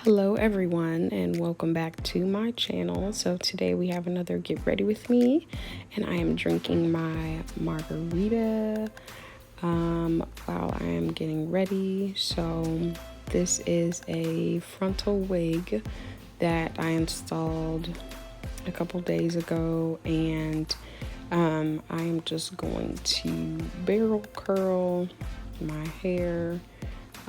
Hello everyone and welcome back to my channel. So today we have another get ready with me and I am drinking my margarita while I am getting ready. So this is a frontal wig that I installed a couple days ago, and I am just going to barrel curl my hair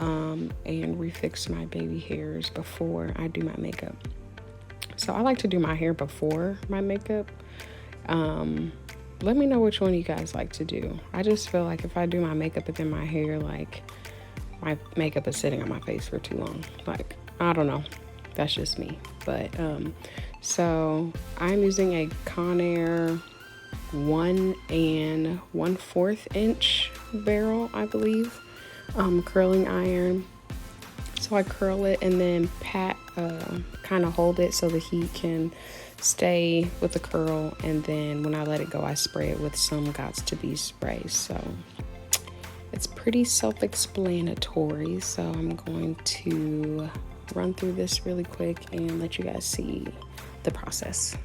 and refix my baby hairs before I do my makeup. So I like to do my hair before my makeup. Let me know which one you guys like to do. I just feel like if I do my makeup and then my hair, like my makeup is sitting on my face for too long. Like, I don't know. That's just me. But so I'm using a Conair 1 1/4 inch barrel, I believe. Curling iron. So I curl it and then pat, kind of hold it so the heat can stay with the curl, and then when I let it go I spray it with some Gots to Be spray. So it's pretty self-explanatory, so I'm going to run through this really quick and let you guys see the process.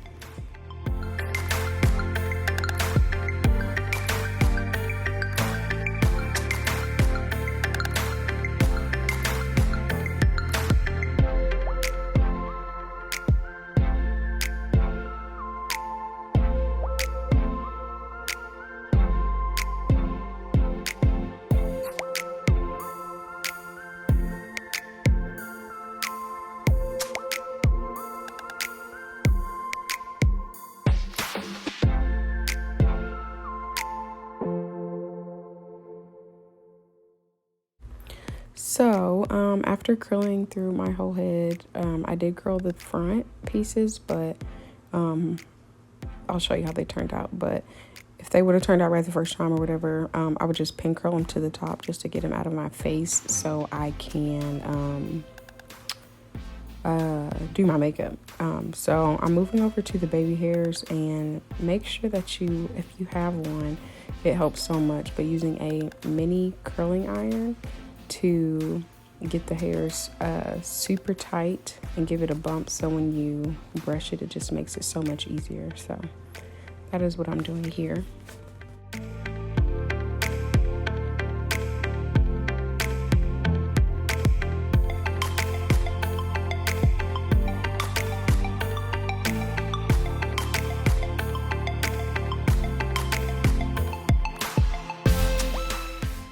So after curling through my whole head, I did curl the front pieces, but I'll show you how they turned out. But if they would have turned out right the first time or whatever, I would just pin curl them to the top just to get them out of my face so I can do my makeup. So I'm moving over to the baby hairs, and make sure that if you have one, it helps so much, but using a mini curling iron to get the hairs super tight and give it a bump, so when you brush it, it just makes it so much easier. So that is what I'm doing here.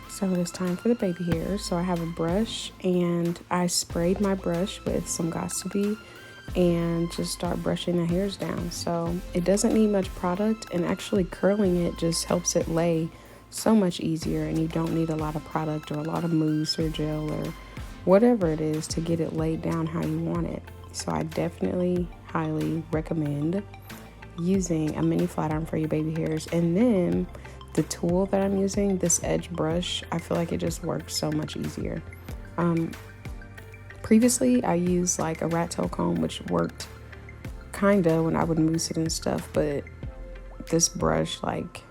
So it's time for the baby hairs. So I have a brush, and I sprayed my brush with some Gots to Be and just start brushing the hairs down. So it doesn't need much product, and actually curling it just helps it lay so much easier, and you don't need a lot of product or a lot of mousse or gel or whatever it is to get it laid down how you want it. So I definitely highly recommend using a mini flat iron for your baby hairs. And then the tool that I'm using, this edge brush, I feel like it just works so much easier. Previously I used like a rat tail comb, which worked kinda when I would mousse it and stuff, but this brush like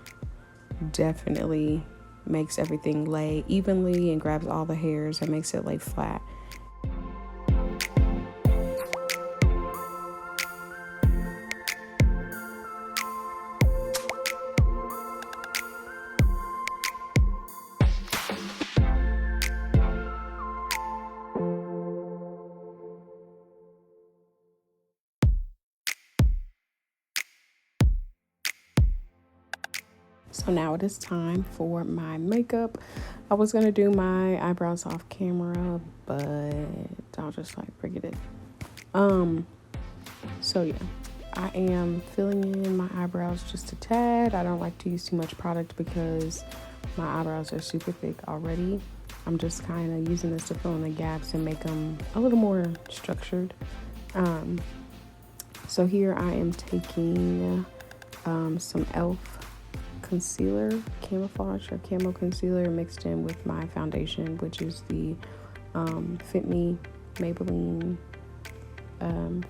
definitely makes everything lay evenly and grabs all the hairs and makes it lay flat. So now it is time for my makeup. I was gonna do my eyebrows off camera, but I'll just like forget it. So yeah, I am filling in my eyebrows just a tad. I don't like to use too much product because my eyebrows are super thick already. I'm just kind of using this to fill in the gaps and make them a little more structured. So here I am taking some e.l.f. concealer, camouflage or camo concealer, mixed in with my foundation, which is the Fit Me Maybelline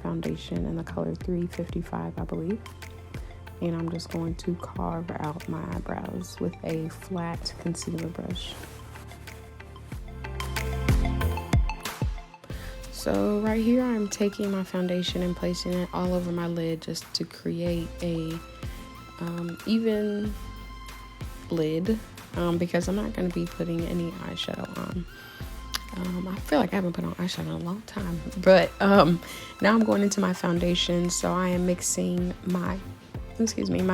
foundation in the color 355, I believe. And I'm just going to carve out my eyebrows with a flat concealer brush. So right here I'm taking my foundation and placing it all over my lid just to create a even lid, because I'm not going to be putting any eyeshadow on. I feel like I haven't put on eyeshadow in a long time, but now I'm going into my foundation. So I am mixing my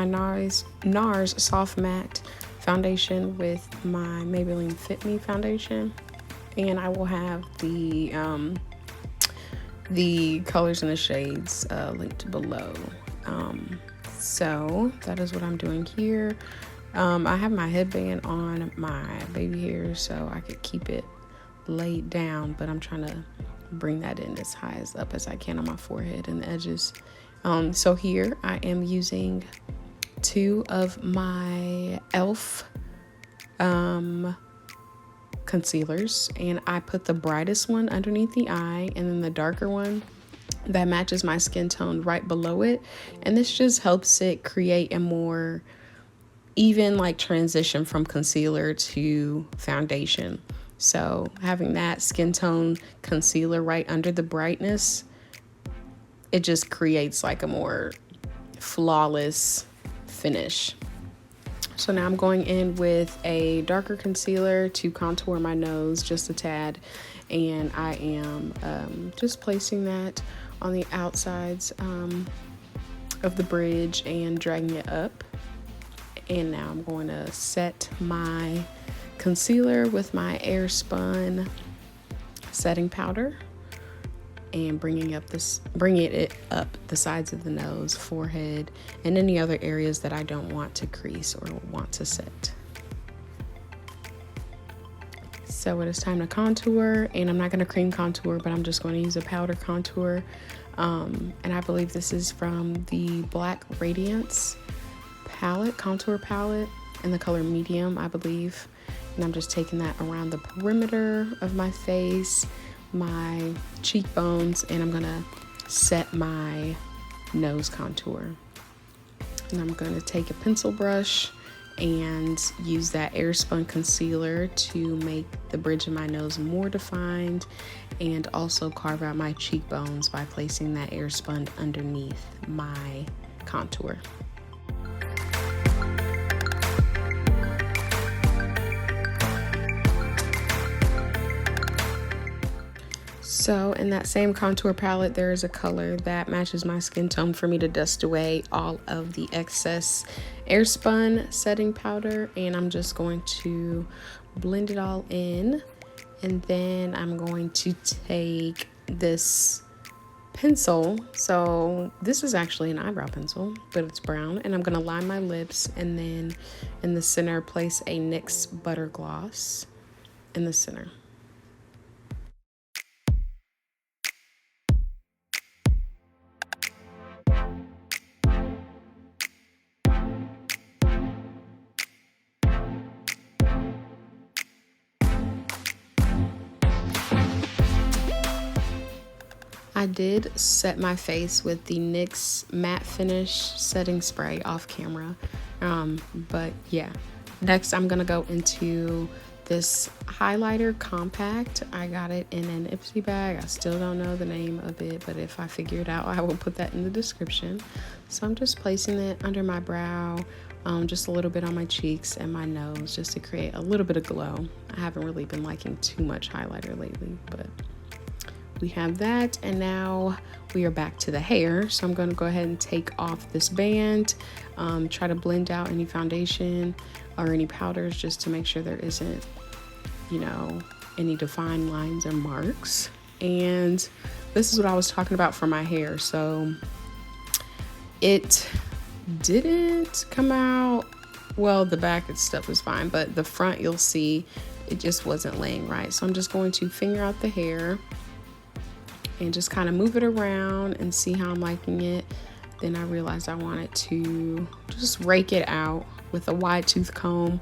Nars Soft Matte foundation with my Maybelline Fit Me foundation, and I will have the colors and the shades linked below. So that is what I'm doing here. I have my headband on my baby hair so I could keep it laid down, but I'm trying to bring that in as high as up as I can on my forehead and the edges. So here I am using 2 of my e.l.f. concealers, and I put the brightest one underneath the eye and then the darker one that matches my skin tone right below it, and this just helps it create a more even like transition from concealer to foundation. So having that skin tone concealer right under the brightness, it just creates like a more flawless finish. So now I'm going in with a darker concealer to contour my nose just a tad, and I am just placing that on the outsides of the bridge and dragging it up. And now I'm going to set my concealer with my Airspun setting powder and bringing it up the sides of the nose, forehead, and any other areas that I don't want to crease or want to set. So it is time to contour, and I'm not going to cream contour, but I'm just going to use a powder contour. And I believe this is from the Black Radiance contour palette in the color medium, I believe. And I'm just taking that around the perimeter of my face, my cheekbones, and I'm gonna set my nose contour. And I'm gonna take a pencil brush and use that Airspun concealer to make the bridge of my nose more defined, and also carve out my cheekbones by placing that Airspun underneath my contour. So in that same contour palette, there is a color that matches my skin tone for me to dust away all of the excess Airspun setting powder, and I'm just going to blend it all in. And then I'm going to take this pencil. So this is actually an eyebrow pencil, but it's brown, and I'm going to line my lips, and then in the center place a NYX butter gloss in the center. I did set my face with the NYX matte finish setting spray off camera, but yeah. Next I'm gonna go into this highlighter compact. I got it in an Ipsy bag. I still don't know the name of it, but if I figure it out, I will put that in the description. So I'm just placing it under my brow, just a little bit on my cheeks and my nose, just to create a little bit of glow. I haven't really been liking too much highlighter lately, but we have that. And now we are back to the hair. So I'm going to go ahead and take off this band, try to blend out any foundation or any powders just to make sure there isn't, you know, any defined lines or marks. And this is what I was talking about for my hair. So it didn't come out well. The back and stuff is fine, but the front, you'll see it just wasn't laying right. So I'm just going to finger out the hair and just kind of move it around and see how I'm liking it. Then I realized I wanted to just rake it out with a wide tooth comb.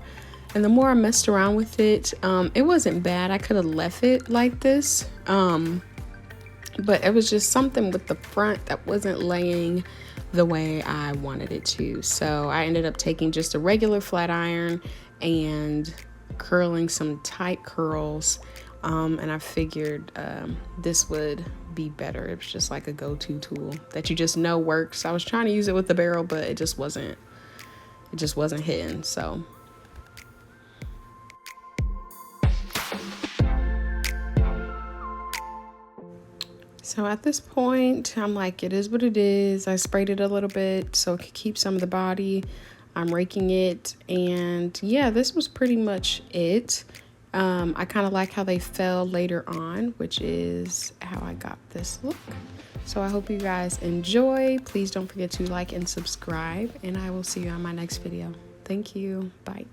And the more I messed around with it, it wasn't bad. I could have left it like this, but it was just something with the front that wasn't laying the way I wanted it to. So I ended up taking just a regular flat iron and curling some tight curls And I figured this would be better. It was just like a go-to tool that you just know works. I was trying to use it with the barrel, but it just wasn't hitting. So at this point, I'm like, it is what it is. I sprayed it a little bit so it could keep some of the body. I'm raking it, and yeah, this was pretty much it. I kind of like how they fell later on, which is how I got this look. So I hope you guys enjoy. Please don't forget to like and subscribe, and I will see you on my next video. Thank you. Bye.